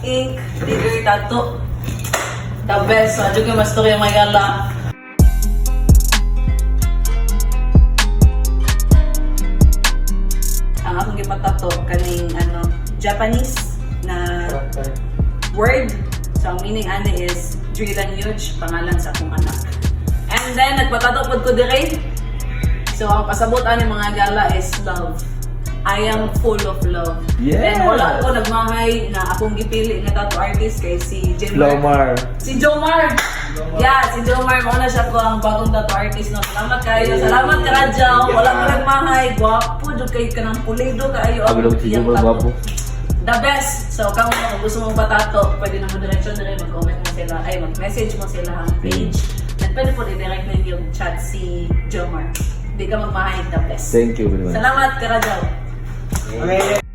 ink trigger tattoo. The best. So, adyo kayo mas storya may gala. Ang akong gipatato kaning Japanese na word. So, ang meaning ani is Drilan Huge, pangalan sa akong anak. And then, nagpatato po ko dire. So, ang pasabot ani mga gala is love. I am full of love. Yeah. And wala ko nagmahay na akong gipili nga tattoo artist kay si Lomar. Si Jomar. Yeah, si Jomar. Mauna siya ko ang bagong tattoo artist. No? Salamat kayo. Salamat ka, Radjaw. Wala ko nagmahay. Gwapo. Dug kayo ka ng pulido kayo. Agulog si Jomar, gwapo. The best. So, kung gusto mong patato, pwede na mo direksyon na rin. Mag-comment mo sila. Ay, mag-message mo sila ang page. At pwede po i-direct na yung chat si Jomar. Hindi ka magmahay. The best. Thank you very much. Salamat ka, Radjaw. Okay.